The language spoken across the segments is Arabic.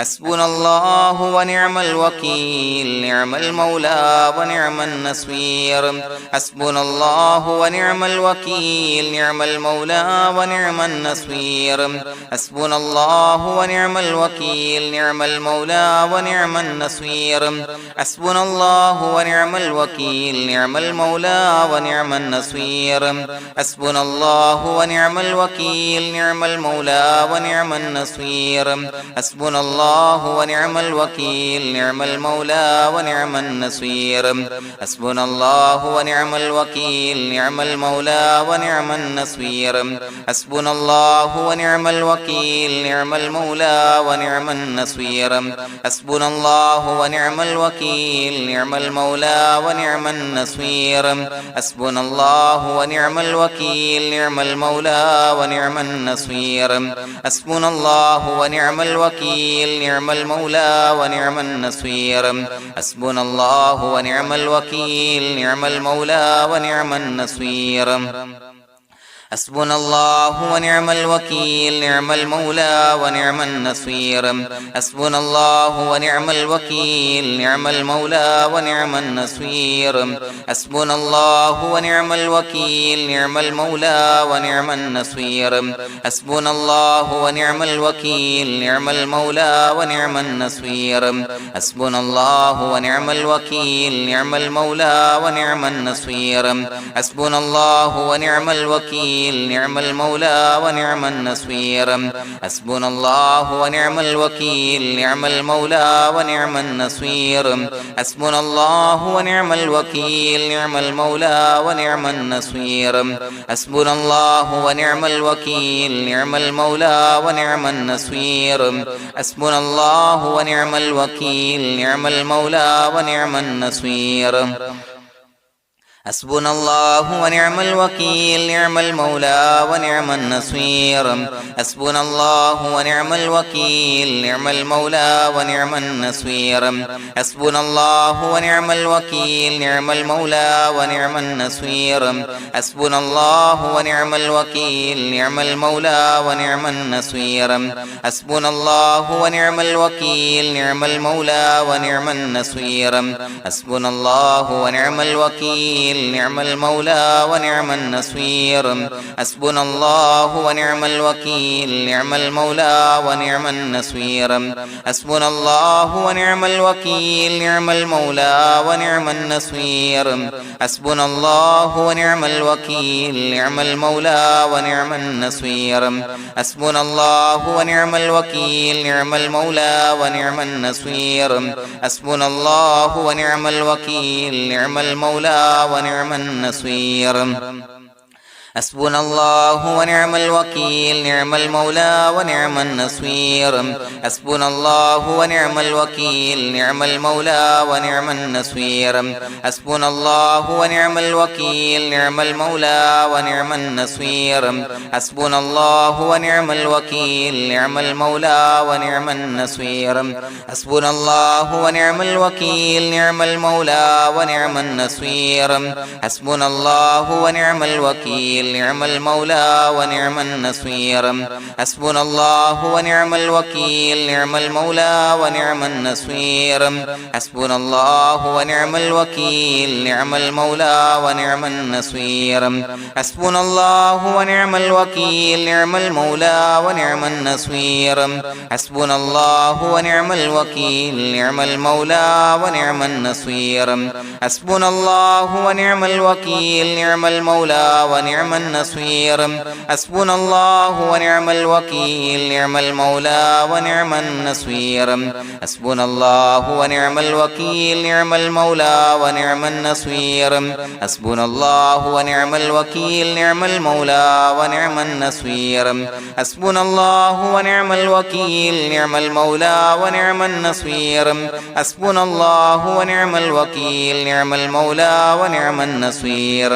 حسبنا الله ونعم الوكيل نعم المولى ونعم النصير حسبنا الله ونعم الوكيل نعم المولى ونعم النصير حسبنا الله ونعم الوكيل نعم المولى ونعم النصير حسبنا الله ونعم الوكيل نعم المولى ونعم النصير حسبنا الله ونعم الوكيل نعم المولى ونعم النصير حسبنا الله ونعم الوكيل نعم المولى ونعم النصير حسبنا الله ونعم الوكيل نعم المولى ونعم النصير حسبنا الله ونعم الوكيل نعم المولى ونعم النصير حسبنا الله ونعم الوكيل نعم المولى ونعم النصير حسبنا الله ونعم الوكيل نعم المولى ونعم النصير حسبنا الله ونعم الوكيل نعم المولى ونعم النصير حسبنا الله ونعم الوكيل نعم المولى ونعم النصير حسبنا الله ونعم الوكيل نعم المولى ونعم النصير حسبنا الله ونعم الوكيل نعم المولى ونعم النصير حسبنا الله ونعم الوكيل نعم المولى ونعم النصير حسبنا الله ونعم الوكيل نعم المولى ونعم النصير حسبنا الله ونعم الوكيل نعم المولى ونعم النصير حسبنا الله ونعم الوكيل نعم المولى ونعم النصير حسبنا الله ونعم الوكيل نعم المولى ونعم النصير حسبنا الله ونعم الوكيل نعم المولى ونعم النصير حسبنا الله ونعم الوكيل نعم المولى ونعم النصير حسبنا الله ونعم الوكيل نعم المولى ونعم النصير حسبنا الله ونعم الوكيل نعم المولى ونعم النصير حسبنا الله ونعم الوكيل نعم المولى ونعم النصير حسبنا الله ونعم الوكيل نعم المولى ونعم النصير حسبنا الله ونعم الوكيل نعم المولى ونعم النصير حسبنا الله ونعم الوكيل نعم المولى ونعم النصير حسبنا الله ونعم الوكيل نعم المولى ونعم النصير حسبنا الله ونعم الوكيل نعم المولى ونعم النصير حسبنا الله ونعم الوكيل نعم المولى ونعم النصير حسبنا الله ونعم الوكيل نعم المولى ونعم النصير حسبنا الله ونعم الوكيل نعم المولى ونعم النصير حسبنا الله ونعم الوكيل نعم المولى ونعم النصير حسبنا الله ونعم الوكيل نعم المولى ونعم النصير حسبنا الله ونعم الوكيل نعم المولى ونعم النصير حسبنا الله ونعم الوكيل نعم المولى ونعم النصير حسبنا الله ونعم الوكيل نعم المولى ونعم النصير حسبنا الله ونعم الوكيل نعم المولى ونعم النصير حسبنا الله ونعم الوكيل نعم المولى ونعم النصير حسبنا الله ونعم الوكيل نعم المولى ونعم النصير حسبنا الله ونعم الوكيل نعم المولى ونعم النصير حسبنا الله ونعم الوكيل نعم المولى ونعم النصير حسبنا الله ونعم الوكيل نعم المولى ونعم النصير حسبنا الله ونعم الوكيل نعم المولى ونعم النصير حسبنا الله ونعم الوكيل نعم المولى ونعم النصير حسبنا الله ونعم الوكيل نعم المولى ونعم النصير حسبنا الله ونعم الوكيل نعم المولى ونعم النصير حسبنا الله ونعم الوكيل نعم المولى ونعم النصير حسبنا الله ونعم الوكيل نعم المولى ونعم النصير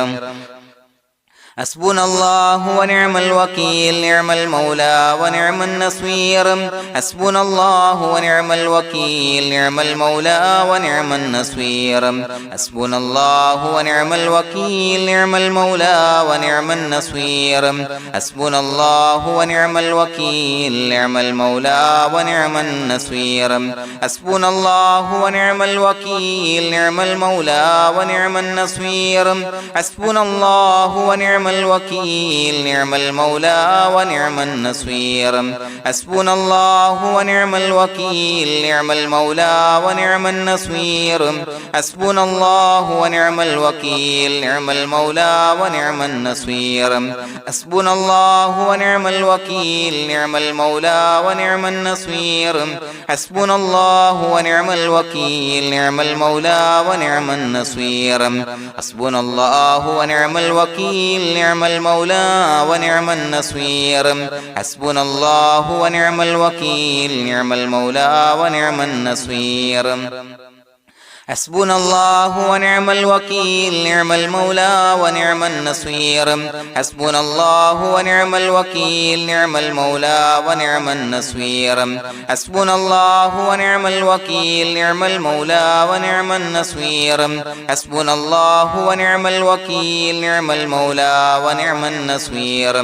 حسبنا الله ونعم الوكيل نعم المولى ونعم النصير حسبنا الله ونعم الوكيل نعم المولى ونعم النصير حسبنا الله ونعم الوكيل نعم المولى ونعم النصير حسبنا الله ونعم الوكيل نعم المولى ونعم النصير حسبنا الله ونعم الوكيل نعم المولى ونعم النصير حسبنا الله ونعم الوكيل نعم المولى ونعم النصير حسبنا الله ونعم الوكيل نعم المولى ونعم النصير حسبنا الله ونعم الوكيل نعم المولى ونعم النصير حسبنا الله ونعم الوكيل نعم المولى ونعم النصير حسبنا الله ونعم الوكيل نعم المولى ونعم النصير حسبنا الله ونعم الوكيل نعم المولى ونعم النصير حسبنا الله ونعم الوكيل نعم المولى ونعم النصير حسبنا الله ونعم الوكيل نعم المولى ونعم النصير حسبنا الله ونعم الوكيل نعم المولى ونعم النصير حسبنا الله ونعم الوكيل نعم المولى ونعم النصير حسبنا الله ونعم الوكيل نعم المولى ونعم النصير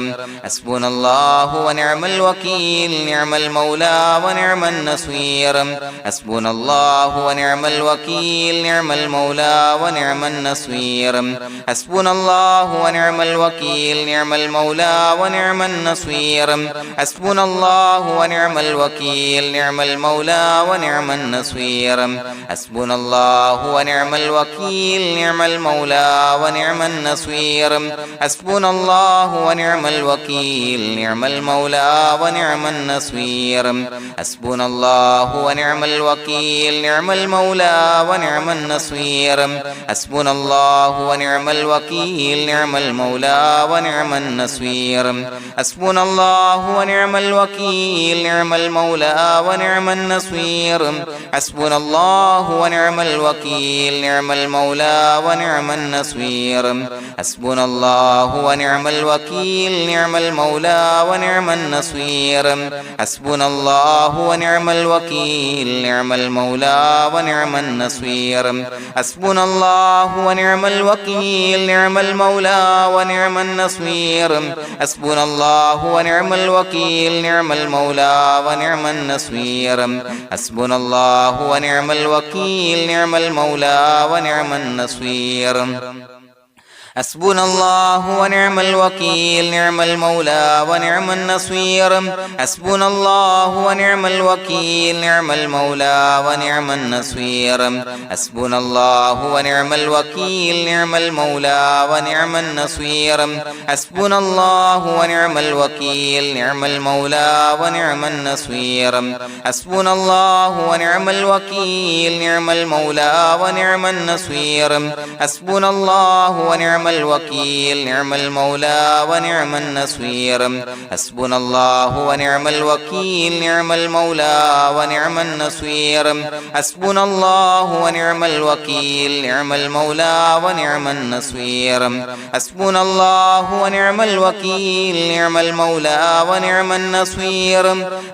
حسبنا الله ونعم الوكيل نعم المولى ونعم النصير حسبنا الله ونعم الوكيل نعم المولى ونعم النصير حسبنا الله ونعم الوكيل نعم المولى ونعم النصير حسبنا الله ونعم الوكيل نعم المولى ونعم النصير حسبنا الله ونعم الوكيل نعم المولى ونعم النصير حسبنا الله ونعم الوكيل نعم المولى ونعم النصير حسبنا الله ونعم الوكيل نعم المولى ونعم النصير حسبنا الله ونعم الوكيل نعم المولى ونعم النصير حسبنا الله ونعم الوكيل نعم المولى ونعم النصير حسبنا الله ونعم الوكيل نعم المولى ونعم النصير حسبنا الله ونعم الوكيل نعم المولى ونعم النصير حسبنا الله ونعم الوكيل نعم المولى ونعم النصير حسبنا الله ونعم الوكيل نعم المولى ونعم النصير حسبنا الله ونعم الوكيل نعم المولى ونعم النصير حسبنا الله ونعم الوكيل نعم المولى ونعم النصير حسبنا الله ونعم الوكيل نعم المولى ونعم النصير حسبنا الله ونعم الوكيل نعم المولى ونعم النصير حسبنا الله ونعم الوكيل نعم المولى ونعم النصير حسبنا الله ونعم الوكيل نعم المولى ونعم النصير حسبنا الله ونعم الوكيل نعم المولى ونعم النصير حسبنا الله ونعم الوكيل نعم المولى ونعم النصير حسبنا الله ونعم الوكيل نعم المولى ونعم النصير حسبنا الله ونعم الوكيل نعم المولى ونعم النصير حسبنا الله ونعم الوكيل نعم المولى ونعم النصير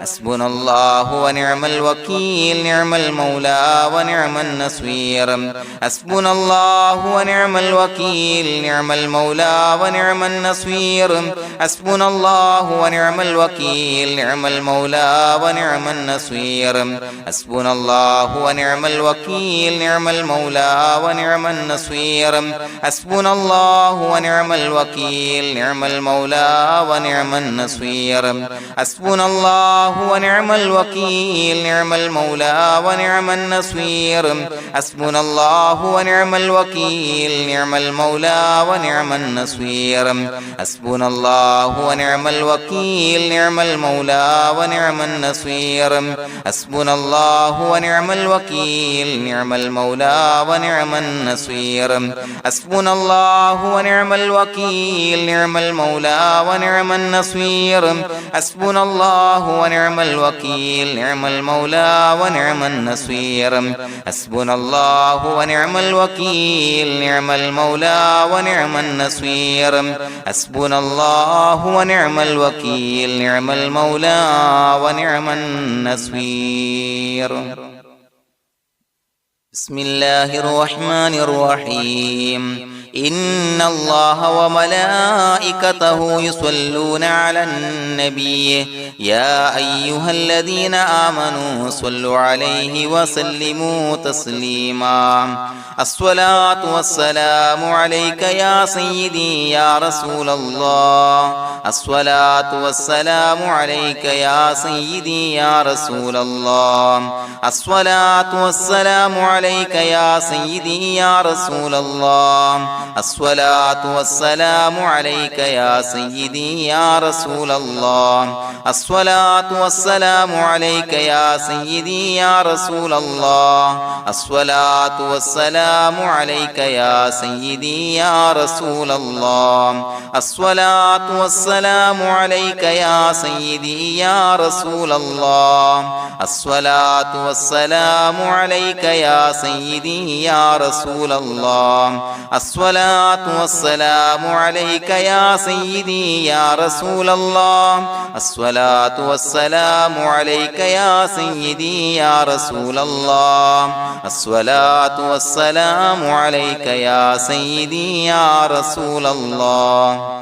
حسبنا الله ونعم الوكيل نعم المولى ونعم النصير حسبنا الله ونعم الوكيل نعم المولى ونعم النصير حسبنا الله ونعم الوكيل نعم المولى ونعم النصير حسبنا الله ونعم الوكيل نعم المولى ونعم النصير حسبنا الله ونعم الوكيل نعم المولى ونعم النصير حسبنا الله ونعم الوكيل نعم المولى ونعم النصير حسبنا الله ونعم الوكيل نعم المولى ونعم النصير حسبنا الله ونعم الوكيل نعم المولى ونعم النصير حسبنا الله ونعم الوكيل نعم المولى ونعم النصير حسبنا الله ونعم الوكيل نعم المولى ونعم النصير حسبنا الله ونعم الوكيل نعم المولى ونعم النصير حسبنا الله ونعم الوكيل نعم المولى ونعم النصير حسبنا الله ونعم الوكيل نعم المولى ونعم النصير بسم الله الرحمن الرحيم إن الله وملائكته يصلون على النبي يا أيها الذين آمنوا صلوا عليه وسلموا تسليما الصلاة والسلام عليك يا سيدي يا رسول الله الصلاة والسلام عليك يا سيدي يا رسول الله الصلاة والسلام عليك يا سيدي يا رسول الله الصلاة والسلام عليك يا سيدي يا رسول الله الصلاة والسلام عليك يا سيدي يا رسول الله الصلاة والسلام عليك يا سيدي يا رسول الله الصلاة والسلام عليك يا سيدي يا رسول الله الصلاة والسلام عليك يا سيدي يا رسول الله الصلاة والسلام عليك يا سيدي يا رسول الله الصلاة والسلام عليك يا سيدي يا رسول الله الصلاة والسلام عليك يا سيدي يا رسول الله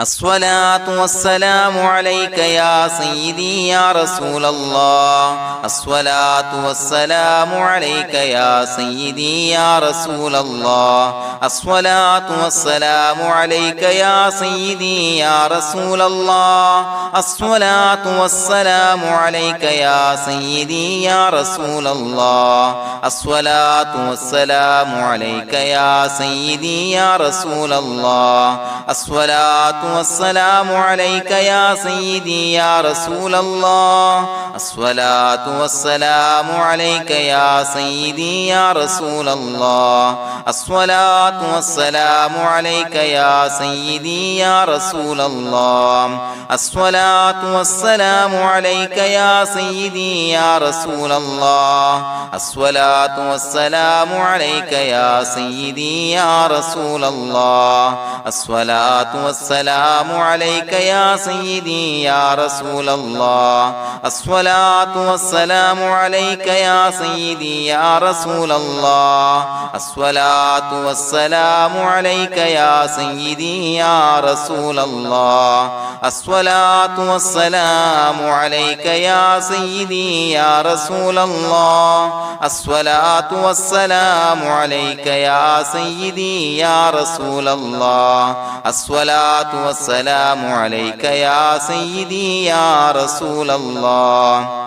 الصلاة والسلام عليك يا سيدي يا رسول الله الصلاة والسلام عليك يا سيدي يا رسول الله الصلاة والسلام عليك يا سيدي يا رسول الله الصلاة والسلام عليك يا سيدي يا رسول الله الصلاة والسلام عليك يا سيدي يا رسول الله الصلاة والسلام عليك يا سيدي يا رسول الله الصلاة والسلام عليك يا سيدي يا رسول الله الصلاة والسلام عليك يا سيدي يا رسول الله الصلاة والسلام عليك يا سيدي يا رسول الله الصلاة والسلام عليك يا سيدي يا رسول الله الصلاة والسلام عليك يا سيدي يا رسول الله الصلاة والسلام عليك يا سيدي يا رسول الله الصلاة والسلام عليك يا سيدي يا رسول الله الصلاة والسلام عليك يا سيدي يا رسول الله الصلاة والسلام عليك يا سيدي يا رسول الله الصلاة والسلام عليك يا سيدي يا رسول الله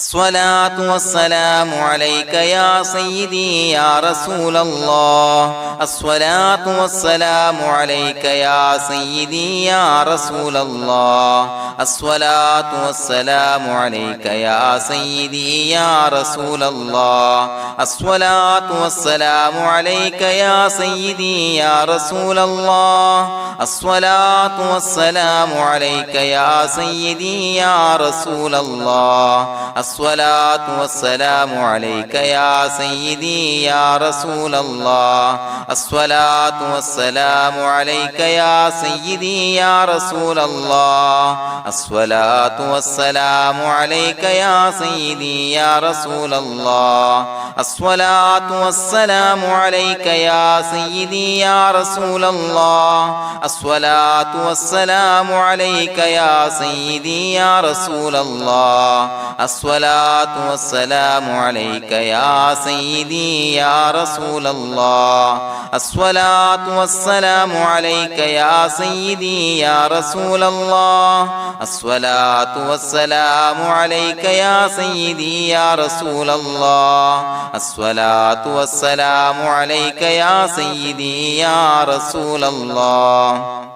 الصلاة والسلام عليك يا سيدي يا رسول الله الصلاة والسلام عليك يا سيدي يا رسول الله الصلاة والسلام عليك يا سيدي يا رسول الله الصلاة والسلام عليك يا سيدي يا رسول الله الصلاة والسلام عليك يا سيدي يا رسول الله الصلاة والسلام عليك يا سيدي يا رسول الله الصلاة والسلام عليك يا سيدي يا رسول الله الصلاة والسلام عليك يا سيدي يا رسول الله الصلاة والسلام عليك يا سيدي يا رسول الله الصلاة والسلام عليك يا سيدي يا رسول الله الصلاة والسلام عليك يا سيدي يا رسول الله الصلاة والسلام عليك يا سيدي يا رسول الله الصلاة والسلام عليك يا سيدي يا رسول الله الصلاة والسلام عليك يا سيدي يا رسول الله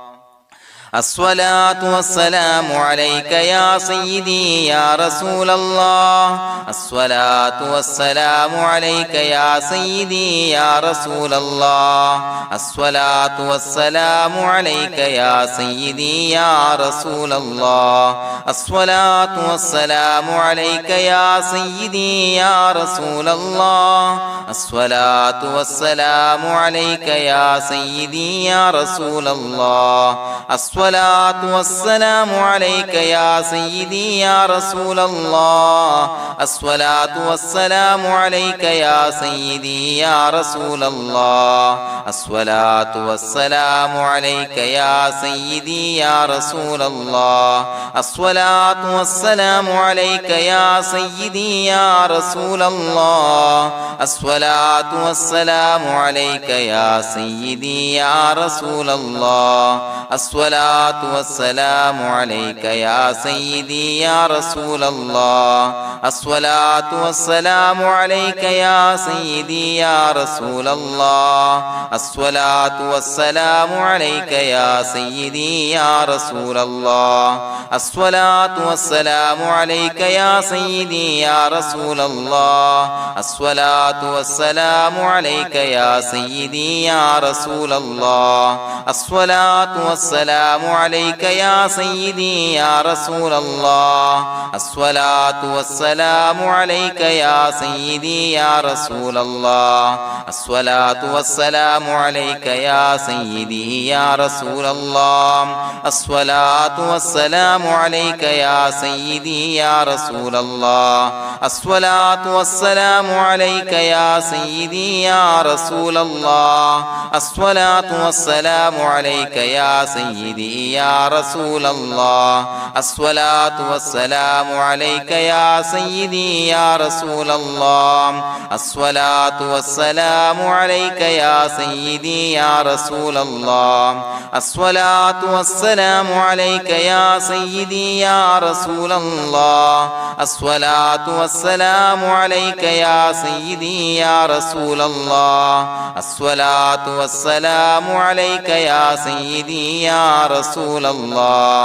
الصلاة والسلام عليك يا سيدي يا رسول الله. الصلاة والسلام عليك يا سيدي يا رسول الله. الصلاة والسلام عليك يا سيدي يا رسول الله. الصلاة والسلام عليك يا سيدي يا رسول الله. الصلاة والسلام عليك يا سيدي يا رسول الله. الصلاة والسلام عليك يا سيدي يا رسول الله. الصلاة والسلام عليك يا سيدي يا رسول الله. الصلاة والسلام عليك يا سيدي يا رسول الله. الصلاة والسلام عليك يا سيدي يا رسول الله. الصلاة والسلام عليك يا سيدي يا رسول الله. الصلاة والسلام عليك يا سيدي يا رسول الله. الصلاة والسلام عليك يا سيدي يا رسول الله. الصلاة والسلام عليك يا سيدي يا رسول الله. الصلاة والسلام عليك يا سيدي يا رسول الله. الصلاة والسلام عليك يا سيدي يا رسول الله. الصلاة والسلام عليك يا سيدي يا رسول الله. الصلاة والسلام عليك يا سيدي يا رسول الله. الصلاة والسلام عليك يا سيدي يا رسول الله. الصلاة والسلام عليك يا سيدي يا رسول الله. الصلاة والسلام عليك يا سيدي يا رسول الله. الصلاة والسلام عليك يا سيدي يا رسول الله. الصلاة والسلام عليك يا سيدي يا رسول الله. الصلاة والسلام عليك يا سيدي يا رسول الله. الصلاة والسلام عليك يا سيدي يا رسول الله. الصلاة والسلام عليك يا سيدي يا رسول الله. الصلاة والسلام عليك يا سيدي يا رسول الله. الصلاة والسلام عليك يا سيدي يا رسول الله.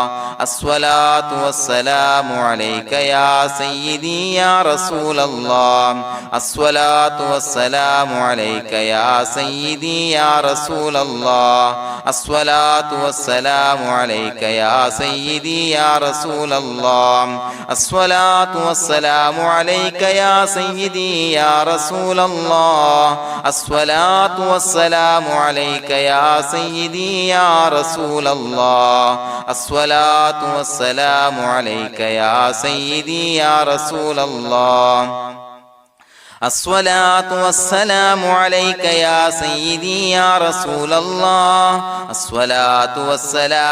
الصلاة والسلام عليك يا سيدي يا رسول الله. الصلاة والسلام عليك يا سيدي يا رسول الله. الصلاة والسلام عليك يا سيدي يا رسول الله. الصلاة والسلام عليك يا سيدي يا رسول الله. الصلاة والسلام عليك يا سيدي يا رسول الله. الصلاة والسلام عليك يا سيدي يا رسول الله. الصلاة والسلام عليك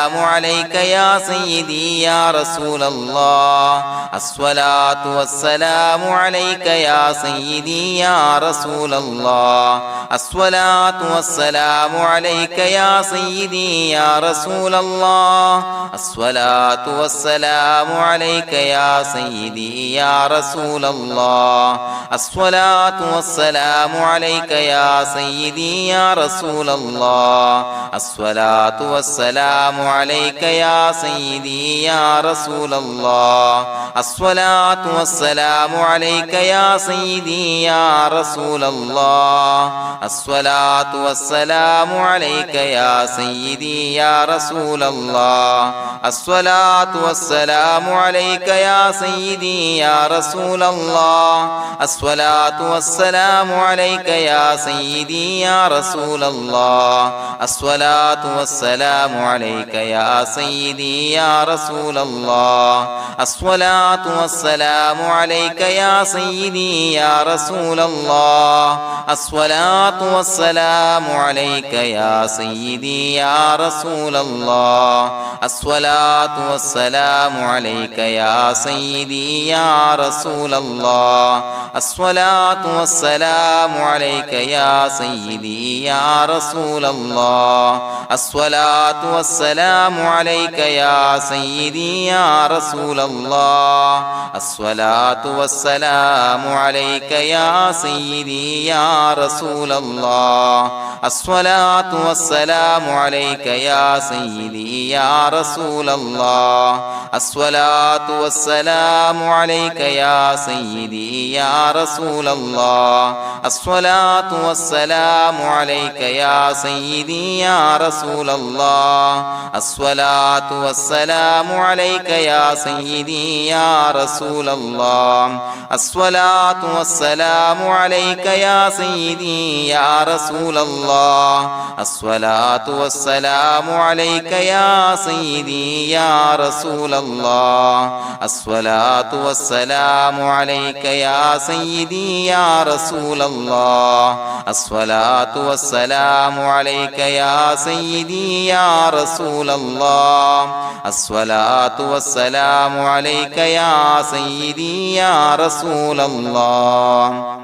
يا سيدي يا رسول الله. الصلاة والسلام عليك يا سيدي يا رسول الله. الصلاة والسلام عليك يا سيدي يا رسول الله. الصلاة والسلام عليك يا سيدي يا رسول الله. الصلاة والسلام عليك يا سيدي يا رسول الله. الصلاة والسلام عليك يا سيدي يا رسول الله. الصلاة والسلام عليك يا سيدي يا رسول الله. الصلاة والسلام عليك يا سيدي يا رسول الله. الصلاة والسلام عليك يا سيدي يا رسول الله. الصلاة والسلام عليك يا سيدي يا رسول الله. الصلاة والسلام عليك يا سيدي يا رسول الله. الصلاة والسلام عليك يا سيدي يا رسول الله. الصلاة والسلام عليك يا سيدي يا رسول الله. الصلاة والسلام عليك يا سيدي يا رسول الله. الصلاة الصلاة والسلام عليك يا سيدي يا رسول الله الصلاة والسلام عليك يا سيدي يا رسول الله الصلاة والسلام عليك يا سيدي يا رسول الله الصلاة والسلام عليك يا سيدي يا رسول الله الصلاة والسلام عليك يا سيدي يا رسول الله الصلاة والسلام عليك يا سيدي يا رسول الله الصلاة والسلام عليك يا سيدي يا رسول الله الصلاة والسلام عليك يا سيدي يا رسول الله الصلاة والسلام عليك يا سيدي يا رسول الله الصلاة والسلام عليك يا سيدي يا رسول الله الصلاة والسلام عليك يا سيدي يا رسول الله الصلاة والسلام عليك يا سيدي يا رسول الله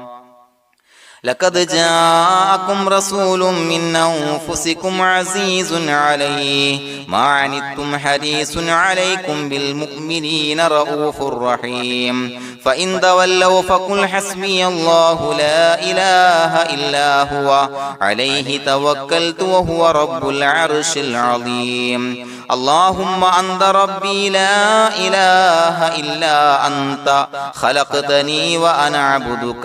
لقد جاءكم رسول من أنفسكم عزيز عليه ما عنتم حريص عليكم بالمؤمنين رؤوف رحيم فإن تولوا فقل حسبي الله لا إله إلا هو عليه توكلت وهو رب العرش العظيم اللهم أنت ربي لا إله إلا أنت خلقتني وأنا عبدك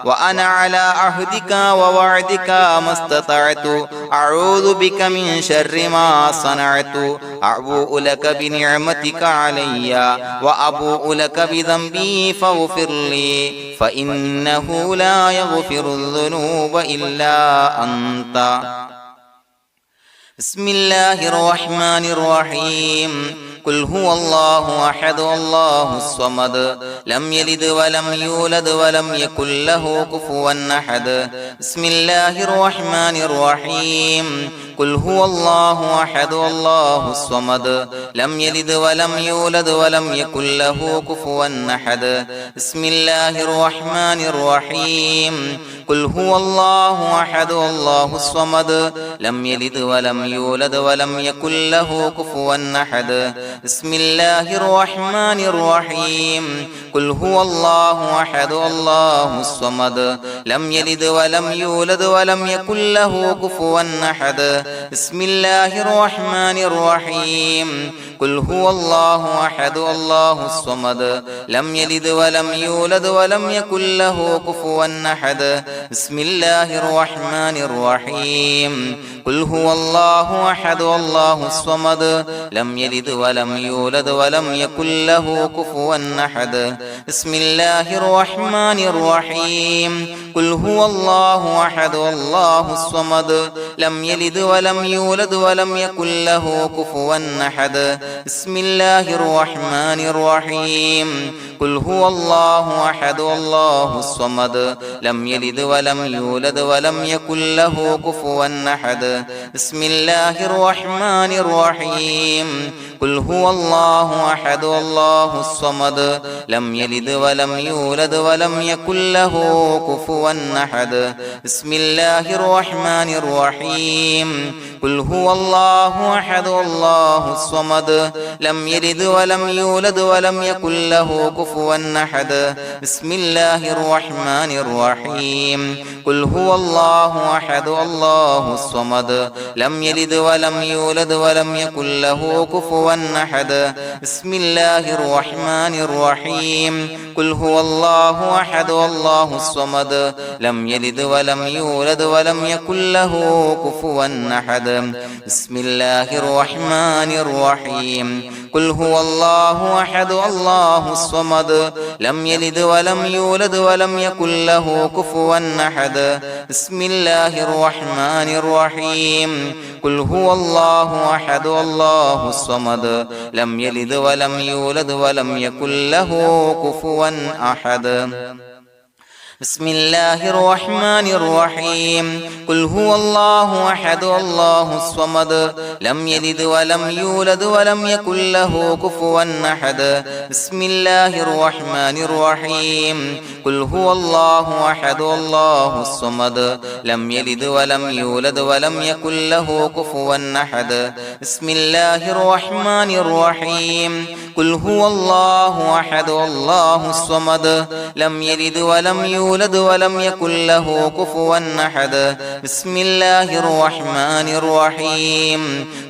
وأنا على عهدك ووعدك ما استطعت أعوذ بك من شر ما صنعت أبوء لك بنعمتك علي وأبوء لك بذنبي فاغفر لي فإنه لا يغفر الذنوب إلا أنت بسم الله الرحمن الرحيم قل هو الله أحد الله الصمد لم يلد ولم يولد ولم يكن له كفوا أحد بسم الله الرحمن الرحيم قل هو الله أحد الله الصمد لم يلد ولم يولد ولم يكن له كفوا أحد بسم الله الرحمن الرحيم قل هو الله أحد الله الصمد لم يلد ولم يولد ولم يكن له كفوا أحد بسم الله الرحمن الرحيم قل هو الله أحد الله الصمد لم يلد ولم يولد ولم يكن له كفوا أحد بسم الله الرحمن الرحيم قل هو الله أحد الله الصمد لم يلد ولم يولد ولم يكن له كفوا أحد بسم الله الرحمن الرحيم قل هو الله أحد الله الصمد لم يلد ولم يولد ولم يكن له كفوا أحد بسم الله الرحمن الرحيم قل هو الله أحد الله الصمد لم يلد ولم يولد ولم يكن له كفوا أحد بسم الله الرحمن الرحيم قل هو الله أحد الله الصمد لم يلد ولم يولد ولم يكن له كفوا أحد بسم الله الرحمن الرحيم قل هو الله أحد الله الصمد لم يلد ولم يولد ولم يكن له كفوا أحد بسم الله الرحمن الرحيم قل هو الله أحد الله الصمد لم يلد ولم يولد ولم يكن له كفوا أحد بسم الله الرحمن الرحيم قل هو الله أحد الله الصمد لم يلد ولم يولد ولم يكن له كفوا أحد بسم الله الرحمن الرحيم قل هو الله أحد الله الصمد لم يلد ولم يولد ولم يكن له كفوا أحد بسم الله الرحمن الرحيم قل هو الله أحد الله الصمد لم يلد ولم يولد ولم يكن له كفوا أحد بسم الله الرحمن الرحيم قل هو الله أحد الله الصمد لم يلد ولم يولد ولم يكن له كفوا أحد بسم الله الرحمن الرحيم قل هو الله أحد الله الصمد لم يلد ولم يولد ولم يكن له كفوا أحد بسم الله الرحمن الرحيم قل هو الله أحد الله الصمد لم يلد ولم يولد ولم يكن له كفوا أحد بسم الله الرحمن الرحيم قل هو الله أحد الله الصمد لم يلد ولم يولد ولم يكن له كفوا أحد بسم الله الرحمن الرحيم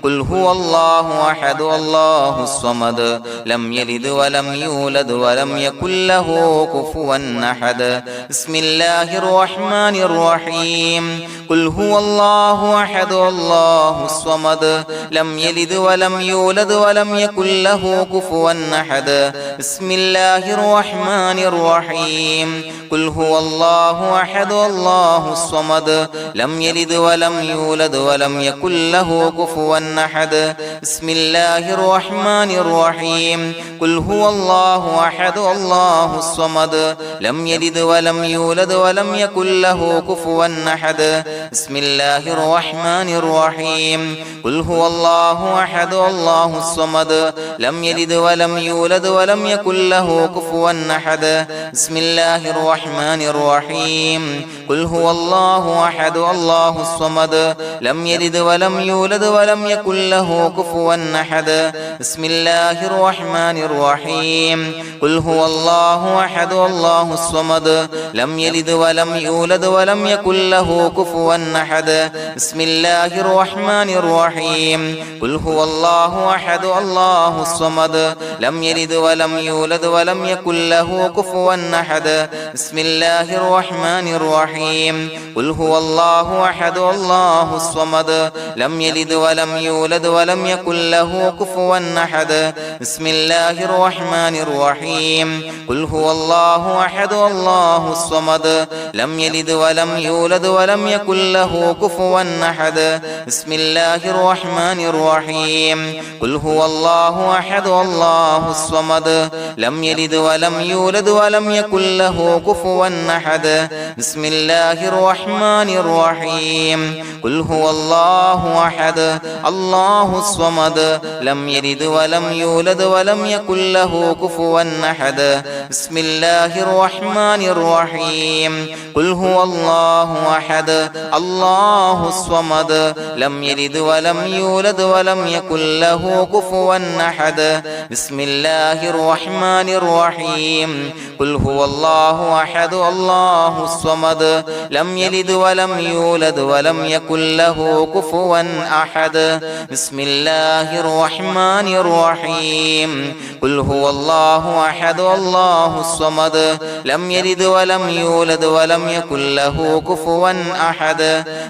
قل هو الله أحد الله الصمد لم يلد ولم يولد ولم يكن له كفوا أحد بسم الله الرحمن الرحيم قل هو الله أحد الله الصمد لم يلد ولم يولد ولم يكن له كفوا أحد بسم الله الرحمن الرحيم قل هو الله أحد الله الصمد لم يلد ولم يولد ولم يكن له كفوا أحد بسم الله الرحمن الرحيم قل هو الله أحد الله الصمد لم يلد ولم يولد ولم يكن له كفوا أحد بسم الله الرحمن الرحيم قل هو الله أحد الله الصمد لم يلد ولم يولد ولم يكن له كفوا أحد بسم الله الرحمن الرحيم قل هو الله أحد الله الصمد لم يلد ولم يولد ولم يكن له كفوا أحد بسم الله الرحمن الرحيم قل هو الله أحد الله الصمد لم يلد ولم يولد ولم يكن له كفوا أحد بسم الله الرحمن الرحيم قل هو الله أحد الله الصمد لم يلد ولم يولد ولم يكن له كفوا أحد بسم الله الرحمن الرحيم قل هو الله أحد الله الصمد لم يلد ولم يولد ولم يكن له كفوا أحد بسم الله الرحمن الرحيم قل هو الله أحد الله الصمد لم يلد ولم يولد ولم يكن له كفوا أحد بسم الله الرحمن الرحيم قل هو الله أحد الله الصمد لم يلد ولم يولد ولم يكن له كفوا أحد بسم الله الرحمن الرحيم قل هو الله أحد الله الصمد لم يلد ولم يولد ولم يكن له كفوا أحد بسم الله الرحمن الرحيم قل هو الله أحد الله الصمد لم يلد ولم يولد ولم يكن له كفوا أحد بسم الله الرحمن الرحيم قل هو الله أحد الله الصمد لم يلد ولم يولد ولم يكن له كفوا أحد بسم الله الرحمن الرحيم قل هو الله أحد الله الصمد لم يلد ولم يولد ولم يكن له كفوا أحد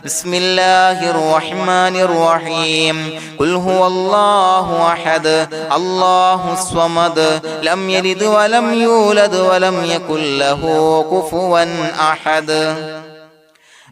بسم الله الرحمن الرحيم قل هو الله أحد الله الصمد لم يلد ولم يولد ولم يكن له كفوا أحد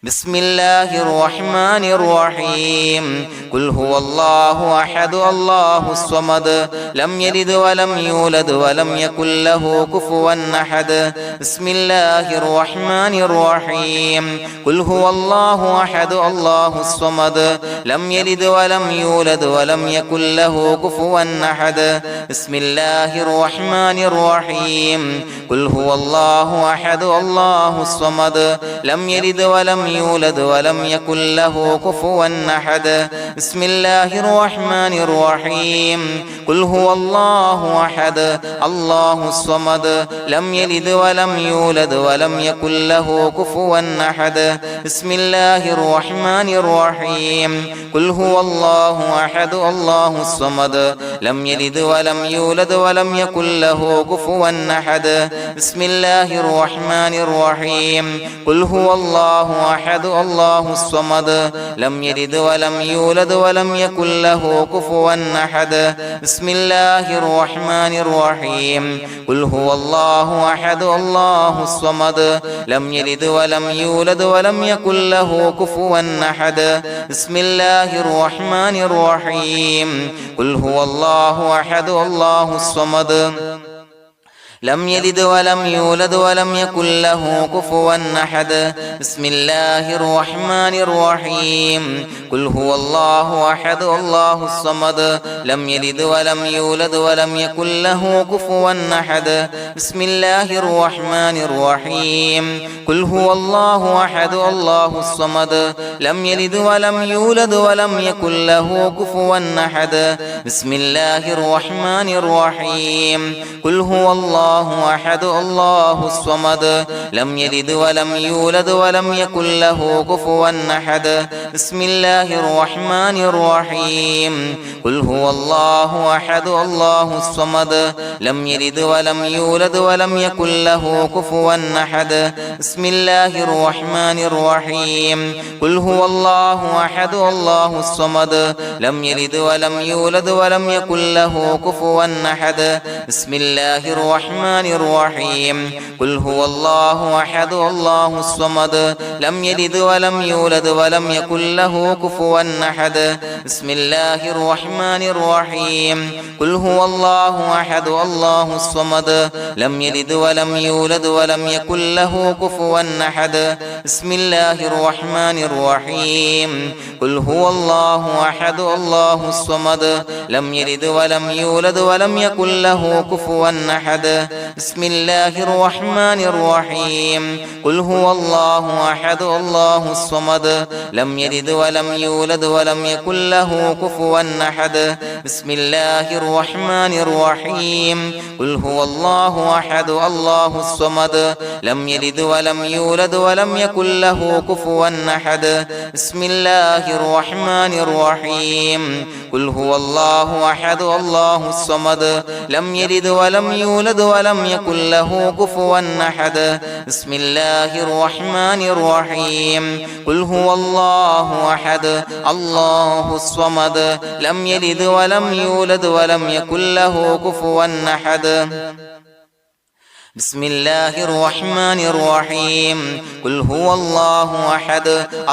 بسم الله الرحمن الرحيم قل هو الله أحد الله الصمد لم يلد ولم يولد ولم يكن له كفوا أحد بسم الله الرحمن الرحيم قل هو الله أحد الله الصمد لم يلد ولم يولد ولم يكن له كفوا أحد بسم الله الرحمن الرحيم قل هو الله أحد الله الصمد لم يلد ولم يولد ولم يكن له كفوا أحد بسم الله الرحمن الرحيم قل هو الله أحد الله الصمد لم يلد ولم يولد ولم يكن له كفوا أحد بسم الله الرحمن الرحيم قل هو الله أحد الله الصمد لم يلد ولم يولد ولم يكن له كفوا أحد بسم الله الرحمن الرحيم قل هو الله أحد الله الصمد لم يلد ولم يولد ولم يكن له كفوا أحد بسم الله الرحمن الرحيم قل هو الله أحد الله الصمد لم يلد ولم يولد ولم يكن له كفوا أحد بسم الله الرحمن الرحيم قل هو الله أحد الله الصمد لم يلد ولم يولد ولم يكن له كفوا أحد بسم الله الرحمن الرحيم قل هو الله أحد الله الصمد لم يلد ولم يولد ولم يكن له كفوا أحد بسم الله الرحمن الرحيم قل هو الله أحد الله الصمد لم يلد ولم يولد ولم يكن له كفوا أحد بسم الله الرحمن الرحيم قل هو الله أحد الله الصمد لم يلد ولم يولد ولم يكن له كفوا أحد بسم الله الرحمن الرحيم قل هو الله أحد الله الصمد لم يلد ولم يولد ولم يكن له كفوا أحد بسم الله الرحمن الرحيم قل هو الله أحد الله الصمد لم يلد ولم يولد ولم يكن له كفوا أحد بسم الله الرحمن الرحيم قل هو الله أحد الله الصمد لم يلد ولم يولد ولم يكن له كفوا أحد بسم الله الرحمن الرحيم قل هو الله أحد الله الصمد لم يلد ولم يولد ولم يكن له كفوا أحد بسم الله الرحمن الرحيم قل هو الله أحد الله الصمد لم يلد ولم يولد ولم يكن له كفوا أحد بسم الله الرحمن الرحيم قل هو الله أحد الله الصمد لم يلد ولم يولد ولم يكن له كفوا أحد بسم الله الرحمن الرحيم قل هو الله أحد الله الصمد لم يلد ولم يولد ولم يكن له كفوا أحد بسم الله الرحمن الرحيم قل هو الله أحد الله الصمد لم يلد ولم يولد ولم يكن له كفوا أحد بسم الله الرحمن الرحيم قل هو الله أحد الله الصمد لم يلد ولم يولد ولم يكن له كفوا أحد بسم الله الرحمن الرحيم قل هو الله أحد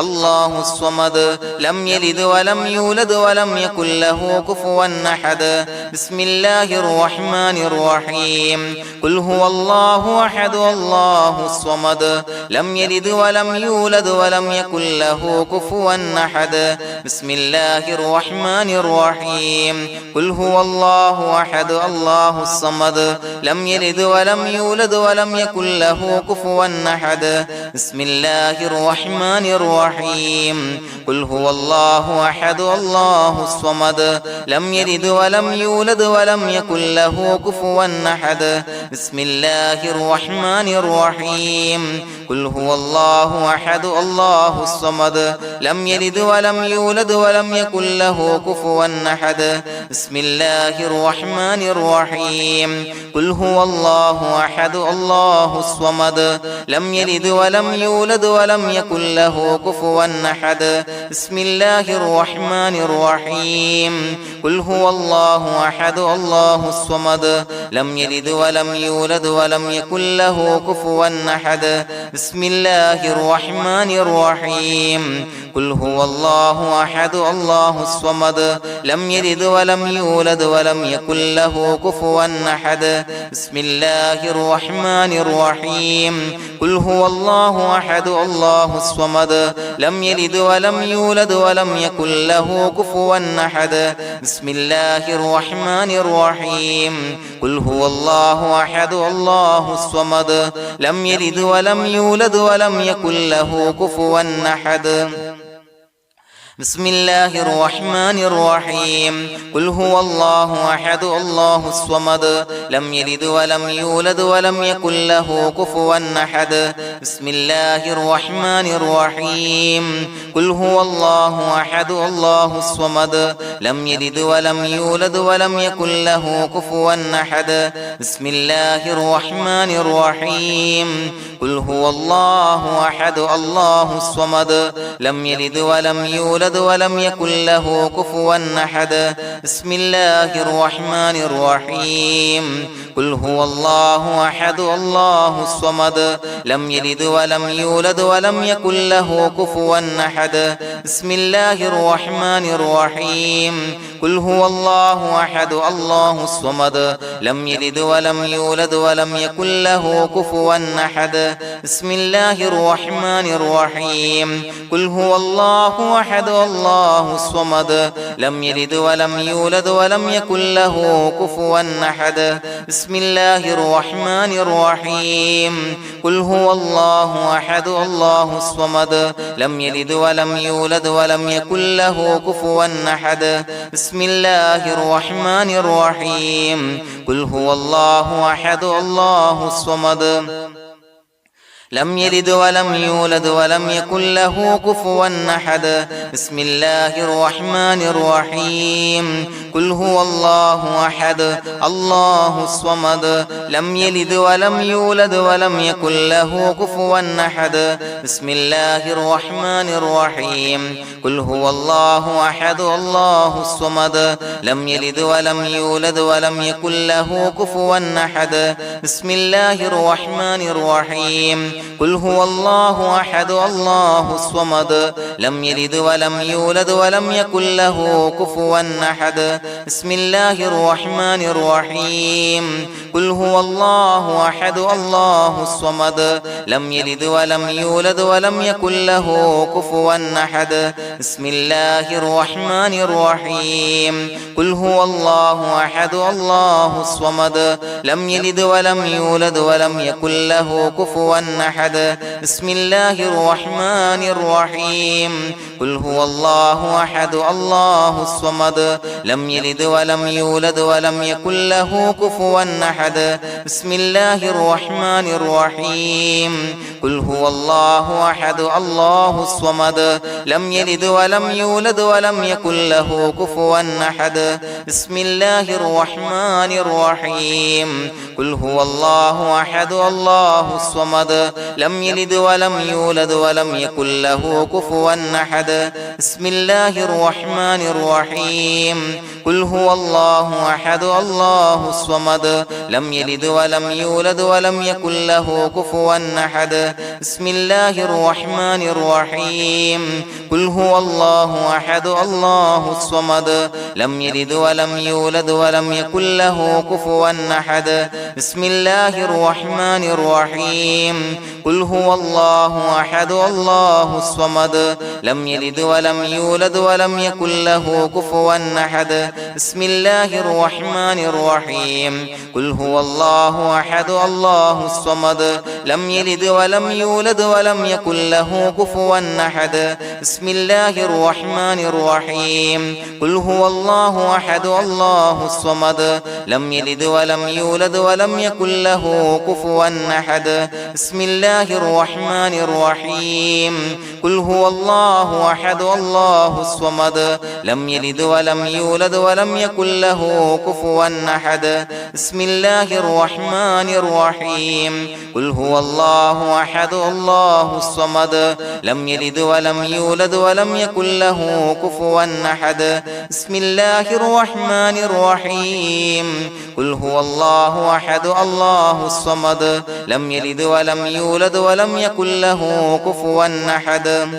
الله الصمد لم يلد ولم يولد ولم يكن له كفوا أحد بسم الله الرحمن الرحيم قل هو الله أحد الله الصمد لم يلد ولم يولد ولم يكن له كفوا أحد بسم الله الرحمن الرحيم قل هو الله أحد الله الصمد لم يلد ولم يولد ولم يكن له كفوا أحد بسم الله الرحمن الرحيم قل هو الله أحد الله الصمد لم يلد ولم يولد ولم يكن له كفوا أحد بسم الله الرحمن الرحيم قل هو الله أحد الله الصمد لم يلد ولم يولد ولم يكن له كفوا أحد بسم الله الرحمن الرحيم قل هو الله أحد الله الصمد لم يلد ولم يولد ولم يكن له كفوا أحد بسم الله الرحمن الرحيم قل هو الله أحد الله الصمد لم يلد ولم يولد ولم يكن له كفوا أحد بسم الله الرحمن الرحيم قل هو الله أحد الله الصمد لم يلد ولم يولد ولم يكن له كفوا أحد بسم الله الرحمن الرحيم قل هو الله أحد الله الصمد لم يلد ولم يولد ولم يكن له كفوا أحد بسم الله الرحمن الرحيم قل هو الله أحد الله الصمد لم يلد ولم يولد ولم يكن له كفوا أحد بسم الله الرحمن الرحيم قل هو الله أحد الله الصمد لم يلد ولم يولد ولم يكن له كفوا أحد بسم الله الرحمن الرحيم قل هو الله أحد الله الصمد لم يلد ولم يولد ولم يكن له كفوا أحد بسم الله الرحمن الرحيم قل هو الله أحد الله الصمد لم يلد ولم يولد يولد ولم يكن له كفوا أحد بسم الله الرحمن الرحيم قل هو الله أحد الله الصمد لم يلد ولم يولد ولم يكن له كفوا أحد بسم الله الرحمن الرحيم قل هو الله أحد الله الصمد لم يلد ولم يولد ولم يكن له كفوا أحد بسم الله الرحمن الرحيم قل هو الله أحد الله الصمد لم يلد ولم يولد ولم يكن له كفوا أحد بسم الله الرحمن الرحيم قل هو الله أحد الله الصمد لم يلد ولم يولد ولم يكن له كفوا أحد بسم الله الرحمن الرحيم قل هو الله أحد الله الصمد لم يلد ولم يولد ولم يكن له كفوا أحد بسم الله الرحمن الرحيم قل هو الله أحد الله الصمد لم يلد ولم يولد ولم يكن له كفوا أحد بسم الله الرحمن الرحيم قل هو الله أحد الله الصمد لم يلد ولم يولد ولم يكن له كفوا أحد بسم الله الرحمن الرحيم قل هو الله أحد الله الصمد لم يلد ولم يولد ولم يكن له كفوا أحد بسم الله الرحمن الرحيم قل هو الله أحد الله الصمد لم يلد ولم يولد ولم يكن له كفوا أحد بسم الله الرحمن الرحيم قل هو الله أحد الله الصمد لم يلد ولم يولد ولم يكن له كفوا أحد بسم الله الرحمن الرحيم قل هو الله أحد الله الصمد لم يلد ولم يولد ولم يكن له كفوا أحد بسم الله الرحمن الرحيم قل هو الله أحد الله الصمد لم يلد ولم يولد ولم يكن له كفوا أحد بسم الله الرحمن الرحيم قل هو الله أحد الله الصمد لم يلد ولم يولد ولم يكن له كفوا أحد بسم الله الرحمن الرحيم قل هو الله أحد الله الصمد لم يلد ولم يولد ولم يكن له كفوا أحد بسم الله الرحمن الرحيم قل هو الله أحد الله الصمد لم يلد ولم يولد ولم يكن له كفوا أحد بسم الله الرحمن الرحيم قل هو الله أحد الله الصمد لم يلد ولم يولد ولم يكن له كفوا أحد بسم الله الرحمن الرحيم قل هو الله أحد الله الصمد لم يلد ولم يولد ولم يكن له كفوا أحد بسم الله الرحمن الرحيم قل هو الله أحد الله الصمد لم يلد ولم يولد ولم يكن له كفوا أحد بسم الله الرحمن الرحيم قل هو الله أحد الله الصمد لم يلد ولم يولد ولم يكن له كفوا أحد بسم الله الرحمن الرحيم قل هو الله أحد الله الصمد لم يلد ولم يولد ولم يكن له كفوا أحد بسم الله الرحمن الرحيم قل هو الله أحد الله الصمد لم يلد ولم يولد ولم يكن له كفوا أحد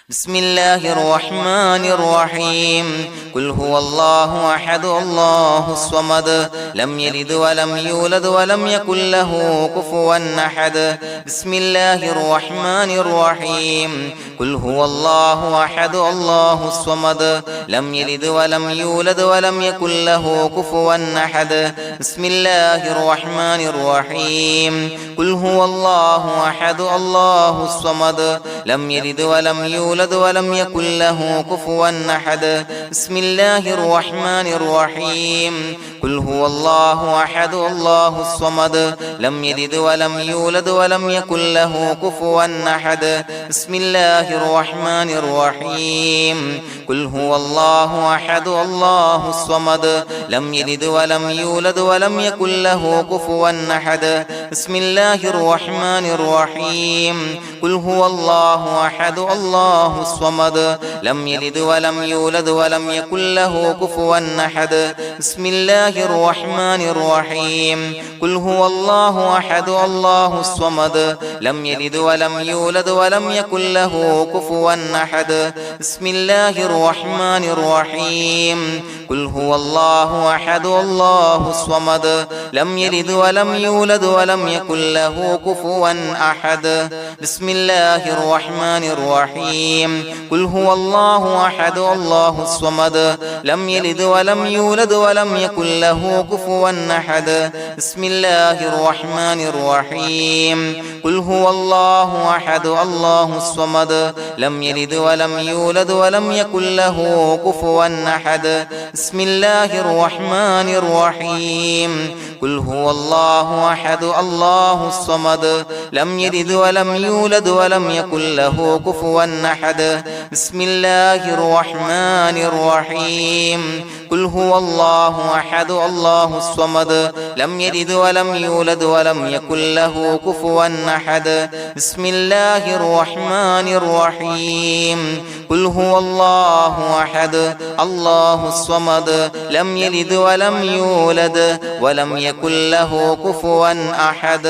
بسم الله الرحمن الرحيم قل هو الله أحد الله الصمد لم يلد ولم يولد ولم يكن له كفوا أحد بسم الله الرحمن الرحيم قل هو الله أحد الله الصمد لم يلد ولم يولد ولم يكن له كفوا أحد بسم الله الرحمن الرحيم قل هو الله أحد الله الصمد لم يلد ولم يولد ولم يكن له كفوا أحد بسم الله الرحمن الرحيم قل هو الله أحد الله الصمد لم يلد ولم يولد ولم يكن له كفوا أحد بسم الله الرحمن الرحيم قل هو الله أحد الله الصمد لم يلد ولم يولد ولم يكن له كفوا أحد بسم الله الرحمن الرحيم قل هو الله الله أحد الله الصمد لم يلد ولم يولد ولم يكن له كفوا أحد بسم الله الرحمن الرحيم قل هو الله أحد الله الصمد لم يلد ولم يولد ولم يكن له كفوا أحد بسم الله الرحمن الرحيم قل هو الله أحد الله الصمد لم يلد ولم يولد ولم يكن له كفوا أحد بسم الله الرحمن الرحيم قل هو الله أحد الله الصمد لم يلد ولم يولد ولم يكن له كفوا أحد بسم الله الرحمن الرحيم قل هو الله أحد الله الصمد لم يلد ولم يولد ولم يكن له كفوا أحد بسم الله الرحمن الرحيم قل هو الله أحد الله الصمد لم يلد ولم يولد ولم يكن له كفوا أحد بسم الله الرحمن الرحيم قل هو الله أحد الله الصمد لم يلد ولم يولد ولم يكن له كفوا أحد بسم الله الرحمن الرحيم قل هو الله أحد الله الصمد لم يلد ولم يولد ولم يكن له كفوا أحد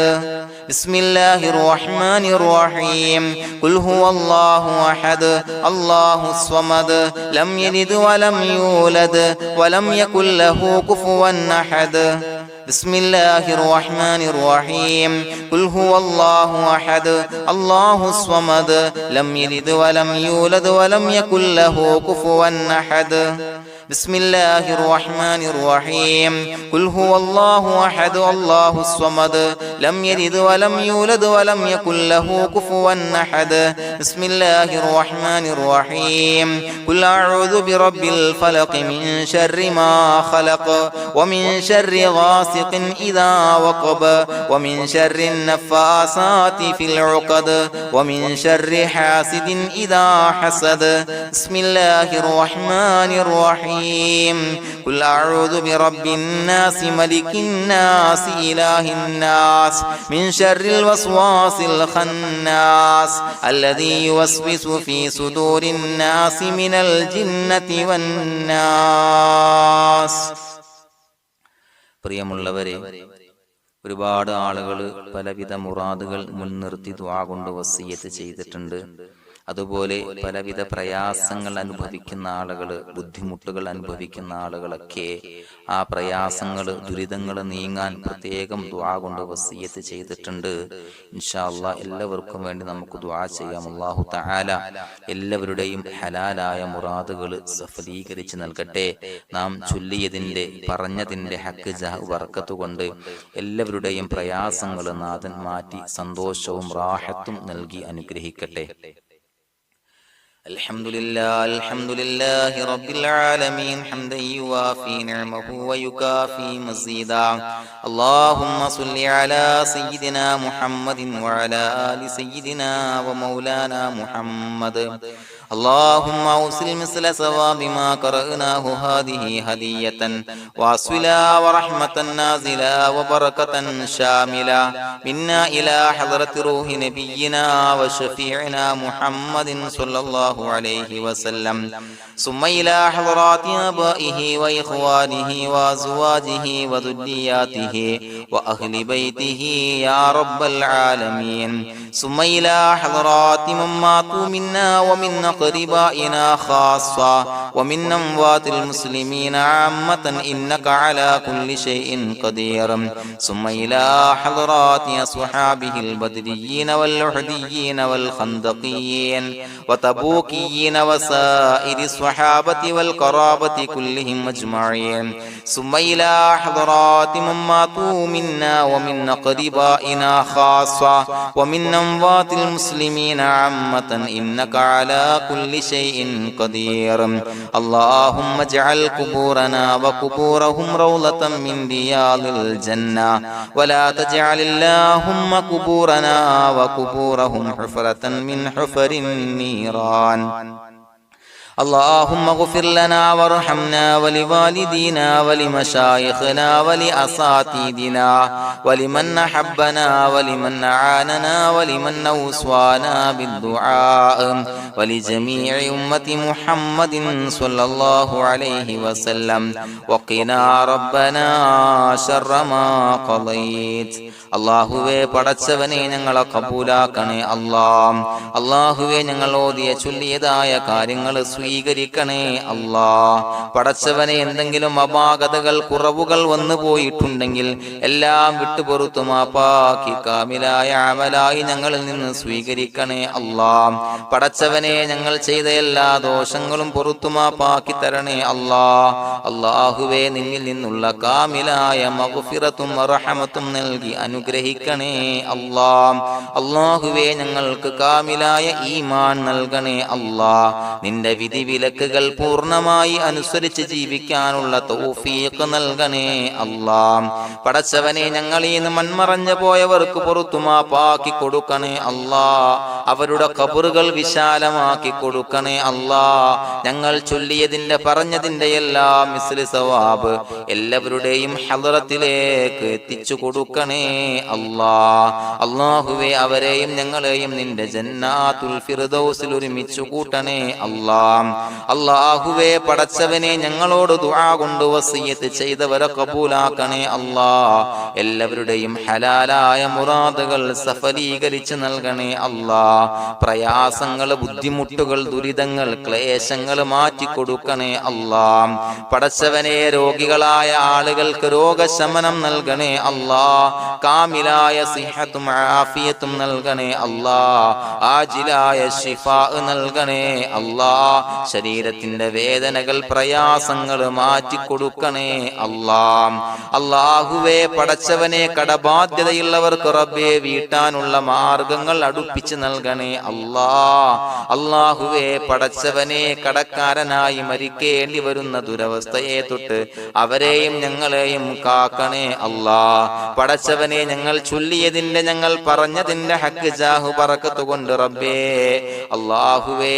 بسم الله الرحمن الرحيم قل هو الله أحد الله الصمد لم يلد ولم يولد ولم يكن له كفوا أحد بسم الله الرحمن الرحيم قل هو الله أحد الله الصمد لم يلد ولم يولد ولم يكن له كفوا أحد بسم الله الرحمن الرحيم قل هو الله أحد الله الصمد لم يلد ولم يولد ولم يكن له كفوا أحد بسم الله الرحمن الرحيم قل أعوذ برب الفلق من شر ما خلق ومن شر غاسق إذا وقب ومن شر النفاثات في العقد ومن شر حاسد إذا حسد بسم الله الرحمن الرحيم قل أعوذ برب الناس ملك الناس إله الناس من شر الوسواس الخناس الذي يوسوس في صدور الناس من الجنة والناس. പ്രിയമുള്ളവരെ, ഒരുപാട് ആളുകൾ പലവിധ മുറാദുകൾ മുൻനിർത്തി ദുആ കൊണ്ട് വസിയ്യത്ത് ചെയ്തിട്ടുണ്ട്. അതുപോലെ പലവിധ പ്രയാസങ്ങൾ അനുഭവിക്കുന്ന ആളുകൾ, ബുദ്ധിമുട്ടുകൾ അനുഭവിക്കുന്ന ആളുകളൊക്കെ ആ പ്രയാസങ്ങൾ, ദുരിതങ്ങൾ നീങ്ങാൻ പ്രത്യേകം ദുആ കൊണ്ട് വസിയ്യത്ത് ചെയ്തിട്ടുണ്ട്. ഇൻഷാ അല്ലാഹ് എല്ലാവർക്കും വേണ്ടി നമുക്ക് ദുആ ചെയ്യാം. അല്ലാഹു തആല എല്ലാവരുടെയും ഹലാലായ മുറാദുകൾ സഫലീകരിച്ച് നൽകട്ടെ. നാം ചൊല്ലിയതിന്റെ, പറഞ്ഞതിന്റെ ഹക്ക് ജാഹ് ബർക്കത്ത് കൊണ്ട് എല്ലാവരുടെയും പ്രയാസങ്ങൾ നാഥൻ മാറ്റി സന്തോഷവും റാഹത്തും നൽകി അനുഗ്രഹിക്കട്ടെ. الحمد لله رب العالمين حمدا يوافي نعمه ويكافي مزيدا. اللهم صل على سيدنا محمد وعلى آل سيدنا ومولانا محمد. اللهم أوصل مثل ثواب ما قرأناه هذه هدية واصلا ورحمة نازلا وبركة شاملة منا إلى حضرة روح نبينا وشفيعنا محمد صلى الله عليه وسلم، ثم إلى حضرات آبائه وإخوانه وأزواجه وذرياته وأهل بيته يا رب العالمين، ثم إلى حضرات من ماتوا منا ومن أقربائنا خاصة ومن أموات المسلمين عامة إنك على كل شيء قدير، ثم إلى حضرات أصحابه البدريين والأحديين والخندقيين وتبوكيين وسائر الصحابة والقرابة كلهم أجمعين، ثم إلى حضرات من ماتوا منا ومن أقربائنا خاصة ومن أموات المسلمين عامة إنك على كل شيء قدير. اللهم اجعل قبورنا وقبورهم روضة من رياض الجنة، ولا تجعل اللهم قبورنا وقبورهم حفرة من حفر النيران. اللهم اغفر لنا وارحمنا ولوالدينا ولمشايخنا ولأساتذتنا ولمن أحبنا ولمن أعاننا ولمن أوصانا بالدعاء ولجميع أمة محمد صلى الله عليه وسلم وقنا ربنا شر ما قضيت. അള്ളാഹുവേ പടച്ചവനെ ഞങ്ങളെ കബൂലാക്കണേ അല്ലാഹ്. അള്ളാഹുവേ ഞങ്ങൾ ഓതിയ ചൊല്ലിയതായ കാര്യങ്ങൾ സ്വീകരിക്കണേ അല്ലാഹ്. പടച്ചവനെ എന്തെങ്കിലും അപാകതകൾ കുറവുകൾ വന്നു പോയിട്ടുണ്ടെങ്കിൽ എല്ലാം വിട്ടുപൊറുത്തു മാപ്പാക്കി കാമിലായ അമലായി ഞങ്ങളിൽ നിന്ന് സ്വീകരിക്കണേ അല്ലാഹ്. പടച്ചവനെ ഞങ്ങൾ ചെയ്ത എല്ലാ ദോഷങ്ങളും പൊറുത്തു മാപ്പാക്കി തരണേ അല്ലാഹ്. അള്ളാഹുവേ നിന്നിൽ നിന്നുള്ള കാമിലായ മഗ്ഫിറത്തും റഹമത്തും നൽകി അനുഗ്രഹിക്കണേ അല്ലാഹ്. അല്ലാഹുവേ ഞങ്ങൾക്ക് കാമിലായ ഈമാൻ നൽകണേ അല്ലാഹ്. നിന്റെ വിധി വിലക്കുകൾ പൂർണ്ണമായി അനുസരിച്ച് ജീവിക്കാനുള്ള തൗഫീഖ് നൽകണേ അല്ലാഹ്. പടച്ചവനെ ഞങ്ങളിൽ നിന്ന് മൺമറഞ്ഞു പോയവർക്ക് പുറത്തു മാപ്പാക്കി കൊടുക്കണേ അല്ലാഹ്. അവരുടെ ഖബറുകൾ വിശാലമാക്കി കൊടുക്കണേ അല്ലാഹ്. ഞങ്ങൾ ചൊല്ലിയതിന്റെ പറഞ്ഞതിന്റെ എല്ലാം മിസ്ലി സവാബ് എല്ലാവരുടെയും ഹളറത്തിലേക്ക് എത്തിച്ചു കൊടുക്കണേ അല്ലാഹ്. അല്ലാഹുവേ അവരെയും ഞങ്ങളെയും നിന്റെ ജന്നാത്തുൽ ഫിർദൗസിൽ ഒരുമിച്ചു കൂട്ടണേ അല്ലാഹ്. അല്ലാഹുവേ പടച്ചവനെ ഞങ്ങളോട് ദുആ കൊണ്ട് വസിയത്ത് ചെയ്തവരെ കബൂലാക്കണേ അല്ലാഹ്. എല്ലാവരുടെയും ഹലാലായ മുറാദുകൾ സഫലീകരിച്ച് നൽകണേ അല്ലാഹ്. പ്രയാസങ്ങൾ, ബുദ്ധിമുട്ടുകൾ, ദുരിതങ്ങൾ, ക്ലേശങ്ങൾ മാറ്റിക്കൊടുക്കണേ അല്ലാഹ്. പടച്ചവനെ രോഗികളായ ആളുകൾക്ക് രോഗശമനം നൽകണേ അല്ലാഹ്. കാമിലായ സിഹത്തും ആഫിയത്തും നൽകണേ അല്ലാഹ്. ആജിലായ ശിഫാ നൽകണേ അല്ലാഹ്. ശരീരത്തിന്റെ വേദനകൾ, പ്രയാസങ്ങൾ മാറ്റിക്കൊടുക്കണേ അല്ലാഹ്. അല്ലാഹുവേ പടച്ചവനെ കടബാധ്യതയുള്ളവർക്ക് റബ്ബേ വീട്ടാനുള്ള മാർഗങ്ങൾ അടുപ്പിച്ച് നൽകണേ അല്ലാഹ്. അല്ലാഹുവേ പടച്ചവനെ കടക്കാരനായി മരിക്കേണ്ടി വരുന്ന ദുരവസ്ഥയെ തൊട്ട് അവരെയും ഞങ്ങളെയും കാക്കണേ അല്ലാഹ്. പടച്ചവനെ ഞങ്ങൾ ചൊല്ലിയതിന്റെ, ഞങ്ങൾ പറഞ്ഞതിന്റെ ഹക്ക് ജാഹു ബറക്കത്ത് കൊണ്ട് റബ്ബേ അല്ലാഹുവേ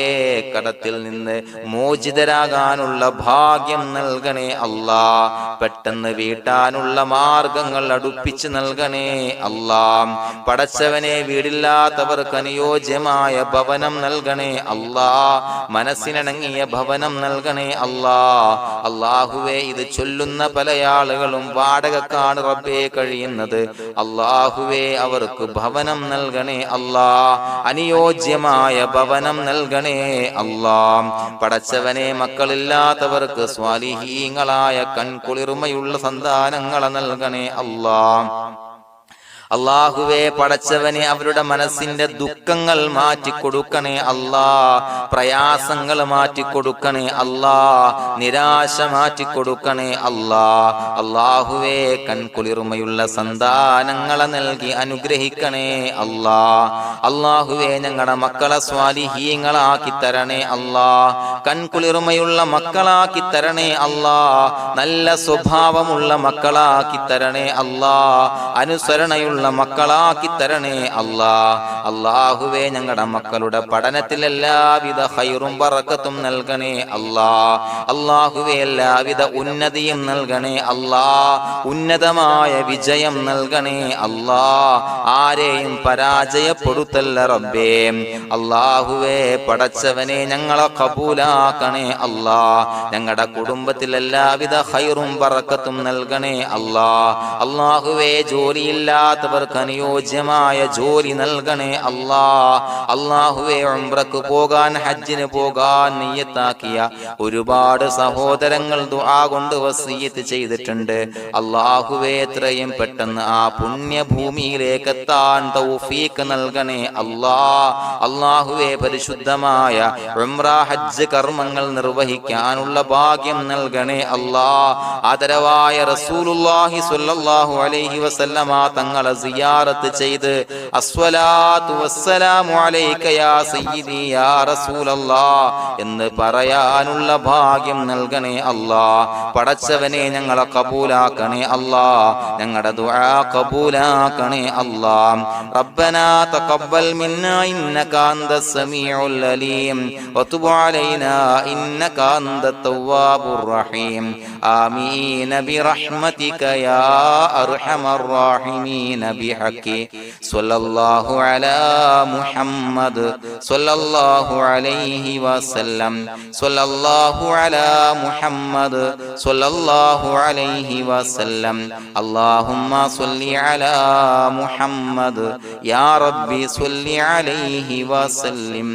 കടത്തിൽ നിന്ന് മോചിതരാകാനുള്ള ഭാഗ്യം നൽകണേ അല്ലാഹ്. പെട്ടെന്ന് വീട്ടാനുള്ള മാർഗങ്ങൾ അടുപ്പിച്ച് നൽകണേ അല്ലാഹ്. പടച്ചവനെ വീടില്ലാത്തവർക്ക് അനുയോജ്യമായ ഭവനം നൽകണേ അല്ലാഹ്. മനസ്സിനിണങ്ങിയ ഭവനം നൽകണേ അല്ലാഹ്. അല്ലാഹുവേ ഇത് ചൊല്ലുന്ന പല ആളുകളും വാടകക്കാണ് റബ്ബേ കഴിയുന്നത്. അല്ലാഹുവേ അവർക്ക് ഭവനം നൽകണേ അല്ലാഹ്. അനുയോജ്യമായ ഭവനം നൽകണേ അല്ലാഹ്. പടച്ചവനെ മക്കളില്ലാത്തവർക്ക് സ്വാലിഹീങ്ങളായ കൺകുളിർമയുള്ള സന്താനങ്ങളെ നൽകണേ അല്ലാഹ്. അല്ലാഹുവേ പടച്ചവനെ അവരുടെ മനസ്സിന്റെ ദുഃഖങ്ങൾ മാറ്റിക്കൊടുക്കണേ അല്ലാഹ്. പ്രയാസങ്ങൾ മാറ്റിക്കൊടുക്കണേ അല്ലാഹ്. നിരാശ മാറ്റിക്കൊടുക്കണേ അല്ലാഹ്. അല്ലാഹുവേ കൺകുളിർമയുള്ള സന്താനങ്ങളെ നൽകി അനുഗ്രഹിക്കണേ അല്ലാഹ്. അല്ലാഹുവേ ഞങ്ങളുടെ മക്കളെ സ്വാലിഹീങ്ങളാക്കി തരണേ അല്ലാഹ്. കൺകുളിർമയുള്ള മക്കളാക്കി തരണേ അല്ലാഹ്. നല്ല സ്വഭാവമുള്ള മക്കളാക്കി തരണേ അല്ലാഹ്. അനുസരണയുള്ള മക്കളാക്കി തരണേ അല്ലാഹ്. അല്ലാഹുവേ ഞങ്ങളുടെ മക്കളുടെ പഠനത്തിൽ എല്ലാവിധ ഖൈറും ബറക്കത്തും നൽകണേ അല്ലാഹ്. അല്ലാഹുവേ എല്ലാവിധ ഉന്നതിയും നൽകണേ അല്ലാഹ്. ഉന്നതമായ വിജയം നൽകണേ അല്ലാഹ്. ആരെയും പരാജയപ്പെടുത്തല്ല റബ്ബേ. അല്ലാഹുവേ പടച്ചവനെ ഞങ്ങളെ കബൂലാക്കണേ അല്ലാഹ്. ഞങ്ങളുടെ കുടുംബത്തിൽ എല്ലാവിധ ഖൈറും ബറക്കത്തും നൽകണേ അല്ലാഹ്. അല്ലാഹുവേ ജോലിയില്ലാത്ത അനുയോജ്യമായ ജോലി നൽകണേ അല്ലാഹ്. അല്ലാഹുവേ ഉംറക്ക് പോകാൻ, ഹജ്ജിന് പോകാൻ നിയ്യത്താക്കിയ ഒരുപാട് സഹോദരങ്ങൾ ദുആ കൊണ്ട് വസിയത്ത് ചെയ്തിട്ടുണ്ട്. അല്ലാഹുവേ എത്രയും പെട്ടെന്ന് ആ പുണ്യഭൂമിയിലേക്ക് എത്താൻ തൗഫീഖ് നൽകണേ അല്ലാഹ്. അല്ലാഹുവേ പരിശുദ്ധമായ ഉംറ ഹജ്ജ് കർമ്മങ്ങൾ നിർവഹിക്കാനുള്ള ഭാഗ്യം നൽകണേ അല്ലാഹ്. ആദരവായ റസൂലുള്ളാഹി സ്വല്ലല്ലാഹു അലൈഹി വസല്ലമ തങ്ങളെ സിയാറത്ത് ചെയ്ത് അസ്സലാത്തു വസ്സലാമു അലൈക യാ സയ്യിദി യാ റസൂലല്ലാഹ് എന്ന് പറയാനുള്ള ഭാഗ്യം നൽകണേ അല്ലാഹ്. പടച്ചവനെ ഞങ്ങളെ കബൂലാക്കണേ അല്ലാഹ്, ഞങ്ങളുടെ ദുആ കബൂലാക്കണേ അല്ലാഹ്. റബ്ബനാ തഖബ്ബൽ മിന്നാ ഇന്നക അന്തസ് സമീഉൽ അലീം വതുബ് അലൈനാ ഇന്നക അന്തത് തവ്വാബുർ റഹീം. ആമീൻ ബിറഹ്മതിക യാ അർഹമർ റഹീമീൻ ബിഹഖി സ്വല്ലല്ലാഹു അലാ മുഹമ്മദ് സ്വല്ലല്ലാഹു അലൈഹി വസല്ലം സ്വല്ലല്ലാഹു അലാ മുഹമ്മദ് സ്വല്ലല്ലാഹു അലൈഹി വസല്ലം. അല്ലാഹുമ്മ സ്വല്ലി അലാ മുഹമ്മദ് യാ റബ്ബി സ്വല്ലി അലൈഹി വസല്ലം.